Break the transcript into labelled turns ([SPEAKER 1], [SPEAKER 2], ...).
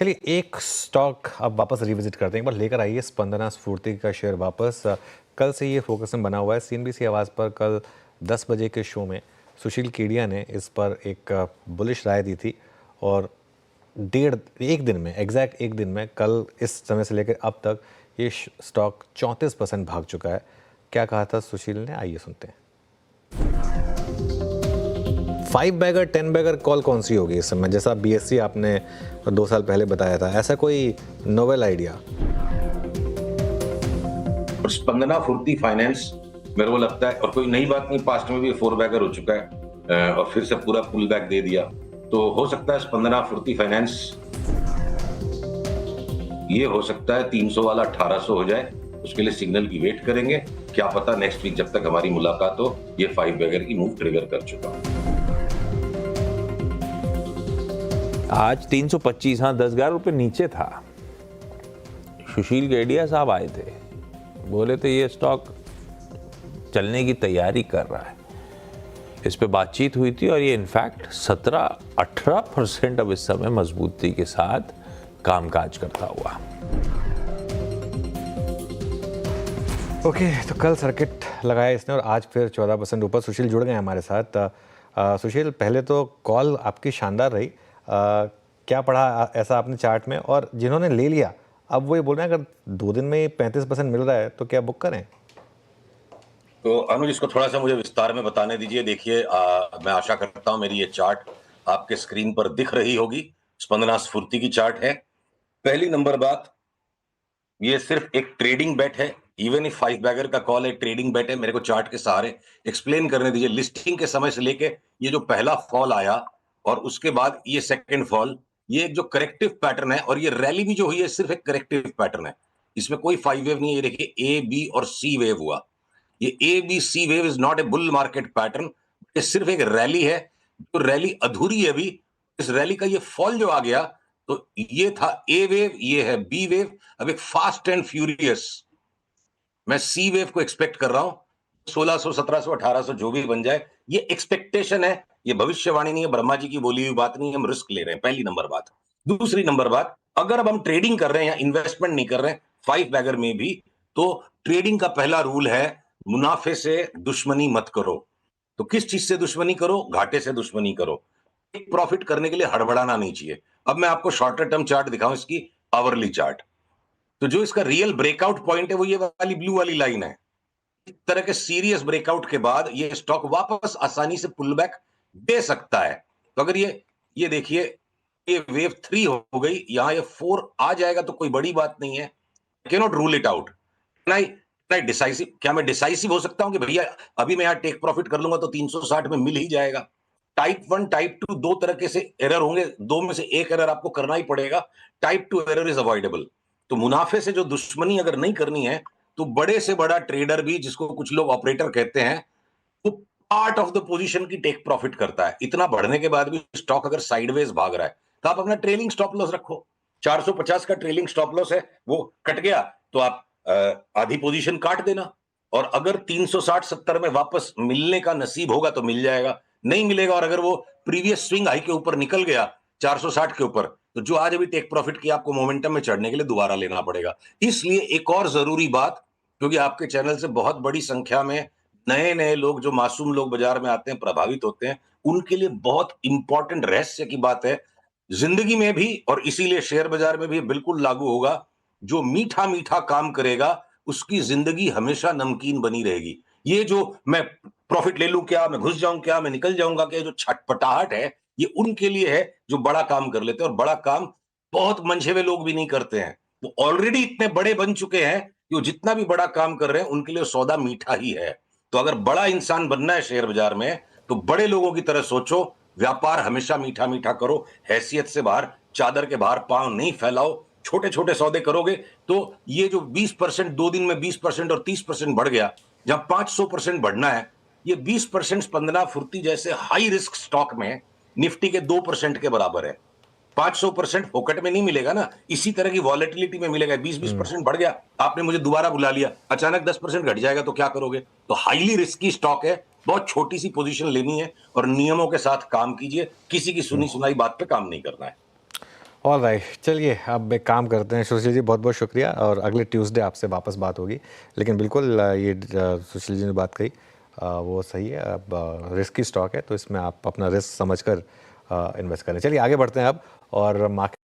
[SPEAKER 1] चलिए एक स्टॉक अब वापस रिविजिट करते हैं, एक बार लेकर आइए स्पंदना स्फूर्ति का शेयर वापस। कल से ये फोकस में बना हुआ है। सीएनबीसी आवाज़ पर कल 10 बजे के शो में सुशील केडिया ने इस पर एक बुलिश राय दी थी और एक दिन में, एग्जैक्ट एक दिन में, कल इस समय से लेकर अब तक ये स्टॉक 34% भाग चुका है। क्या कहा था सुशील ने, आइए सुनते हैं। 5 बैगर 10 बैगर कॉल कौन सी होगी इस समय, जैसा बीएससी आपने 2 साल पहले बताया था, ऐसा कोई नोवेल आइडिया?
[SPEAKER 2] स्पंदना फुर्ती फाइनेंस मेरे को लगता है, और कोई नई बात नहीं, पास्ट में भी 4 बैगर हो चुका है और फिर से पूरा पुल बैक दे दिया, तो हो सकता है स्पंदना फुर्ती फाइनेंस ये हो सकता है 300 वाला 1800 हो जाए। उसके लिए सिग्नल की वेट करेंगे, क्या पता नेक्स्ट वीक जब तक हमारी मुलाकात हो ये 5 बैगर की मूव ट्रिगर कर चुका हूं।
[SPEAKER 3] आज 325, हाँ 10-11 रुपए नीचे था। सुशील केडिया साहब आए थे, बोले थे ये स्टॉक चलने की तैयारी कर रहा है। इस पे बातचीत हुई थी और ये इनफैक्ट 17-18% अब इस समय मजबूती के साथ कामकाज करता हुआ।
[SPEAKER 1] ओके, तो कल सर्किट लगाया इसने और आज फिर 14% ऊपर। सुशील जुड़ गए हमारे साथ। सुशील, पहले तो कॉल आपकी शानदार रही। क्या पढ़ा ऐसा आपने चार्ट में, और जिन्होंने ले लिया अब वो ये बोल रहे हैं अगर 2 दिन में 35% मिल रहा है तो क्या बुक करें?
[SPEAKER 2] तो अनुज, इसको थोड़ा सा मुझे विस्तार में बताने दीजिए। देखिए, मैं आशा करता हूं मेरी ये चार्ट आपके स्क्रीन पर दिख रही होगी। स्पंदना स्फूर्ति की चार्ट है। पहली नंबर बात, ये सिर्फ एक ट्रेडिंग बेट है। इवन इफ 5 बैगर का कॉल एक ट्रेडिंग बेट है। मेरे को चार्ट के सहारे एक्सप्लेन करने दीजिए। लिस्टिंग के समय से लेके ये जो पहला फॉल आया और उसके बाद ये सेकंड फॉल, ये एक जो करेक्टिव पैटर्न है, और ये रैली भी जो हुई है सिर्फ एक करेक्टिव पैटर्न है। इसमें कोई 5 वेव नहीं है। ये देखिए, ए बी और सी वेव हुआ। ये A B C wave is not a bull market pattern. ये सिर्फ एक रैली है, जो रैली अधूरी है अभी। इस रैली का ये फॉल जो आ गया, तो ये था ए वेव, ये है बी वेव। अब एक फास्ट एंड फ्यूरियस मैं सी वेव को एक्सपेक्ट कर रहा हूं। 1600, 1700, 1800 जो भी बन जाए, ये एक्सपेक्टेशन है, ये भविष्यवाणी नहीं है, ब्रह्मा जी की बोली हुई बात नहीं है। हम रिस्क ले रहे हैं, पहली नंबर बात। दूसरी नंबर बात, अगर अब हम ट्रेडिंग कर रहे हैं या इन्वेस्टमेंट नहीं कर रहे हैं 5 बैगर में भी, तो ट्रेडिंग का पहला रूल है मुनाफे से दुश्मनी मत करो। तो किस चीज से दुश्मनी करो? घाटे से दुश्मनी करो। एक प्रॉफिट करने के लिए हड़बड़ाना नहीं चाहिए। अब मैं आपको शॉर्टर टर्म चार्ट दिखाऊं, इसकी आवरली चार्ट। तो जो इसका रियल ब्रेकआउट पॉइंट है वो ये वाली ब्लू वाली लाइन है। इस तरह के सीरियस ब्रेकआउट के बाद ये स्टॉक वापस आसानी से पुल बैक दे सकता है। तो अगर ये देखिए, ये वेव 3 हो गई, यहां ये 4 आ जाएगा तो कोई बड़ी बात नहीं है। Can not rule it out. Decisive, क्या मैं डिसाइसिव हो सकता हूं कि भैया अभी मैं यहां टेक प्रॉफिट कर लूंगा तो 360 में मिल ही जाएगा? टाइप 1 टाइप 2 दो तरह के से एरर होंगे, दो में से एक एरर आपको करना ही पड़ेगा। Type 2 error is avoidable. तो मुनाफे से जो दुश्मनी अगर नहीं करनी है, तो बड़े से बड़ा ट्रेडर भी, जिसको कुछ लोग ऑपरेटर कहते हैं, वो पार्ट ऑफ द पोजीशन की टेक प्रॉफिट करता है। इतना बढ़ने के बाद भी स्टॉक अगर साइडवेज भाग रहा है तो आप अपना ट्रेलिंग स्टॉप लॉस रखो। 450 का ट्रेलिंग स्टॉप लॉस है, वो कट गया तो आप आधी पोजीशन काट देना। और अगर 360-70 में वापस मिलने का नसीब होगा तो मिल जाएगा, नहीं मिलेगा और अगर वो प्रीवियस स्विंग हाई के ऊपर निकल गया 460 के ऊपर, तो जो आज अभी टेक प्रॉफिट की आपको मोमेंटम में चढ़ने के लिए दोबारा लेना पड़ेगा। इसलिए एक और जरूरी बात, क्योंकि आपके चैनल से बहुत बड़ी संख्या में नए नए लोग, जो मासूम लोग बाजार में आते हैं, प्रभावित होते हैं, उनके लिए बहुत इंपॉर्टेंट रहस्य की बात है। जिंदगी में भी और इसीलिए शेयर बाजार में भी बिल्कुल लागू होगा, जो मीठा मीठा काम करेगा उसकी जिंदगी हमेशा नमकीन बनी रहेगी। ये जो मैं प्रॉफिट ले लूं क्या, मैं घुस जाऊं क्या, मैं निकल जाऊंगा क्या, जो छटपटाहट है, ये उनके लिए है जो बड़ा काम कर लेते हैं। और बड़ा काम बहुत मंझे हुए लोग भी नहीं करते हैं। वो ऑलरेडी इतने बड़े बन चुके हैं कि वो जितना भी बड़ा काम कर रहे हैं उनके लिए सौदा मीठा ही है। तो अगर बड़ा इंसान बनना है शेयर बाजार में, तो बड़े लोगों की तरह सोचो, व्यापार हमेशा मीठा मीठा करो, हैसियत से बाहर, चादर के बाहर पांव नहीं फैलाओ। छोटे छोटे सौदे करोगे तो ये जो 20% 2 दिन में 20% और 30% बढ़ गया, जहां 500% बढ़ना है, ये 20% स्पंदना फुर्ती जैसे हाई रिस्क स्टॉक में निफ्टी के 2% के बराबर है। 500% फोकट में नहीं मिलेगा ना, इसी तरह की वॉलेटिलिटी में मिलेगा। 20-20% बढ़ गया, आपने मुझे दोबारा बुला लिया, अचानक 10% घट जाएगा तो क्या करोगे? तो हाईली रिस्की स्टॉक है, बहुत छोटी सी पोजीशन लेनी है और नियमों के साथ काम कीजिए। किसी की सुनी सुनाई बात पे काम नहीं करना है।
[SPEAKER 1] ऑल राइट, चलिए अब एक काम करते हैं। सुशील जी बहुत बहुत शुक्रिया, और अगले ट्यूसडे आपसे वापस बात होगी। लेकिन बिल्कुल ये सुशील जी ने बात कही वो सही है। अब रिस्की स्टॉक है तो इसमें आप अपना रिस्क समझकर इन्वेस्ट करें। चलिए आगे बढ़ते हैं अब, और मार्केट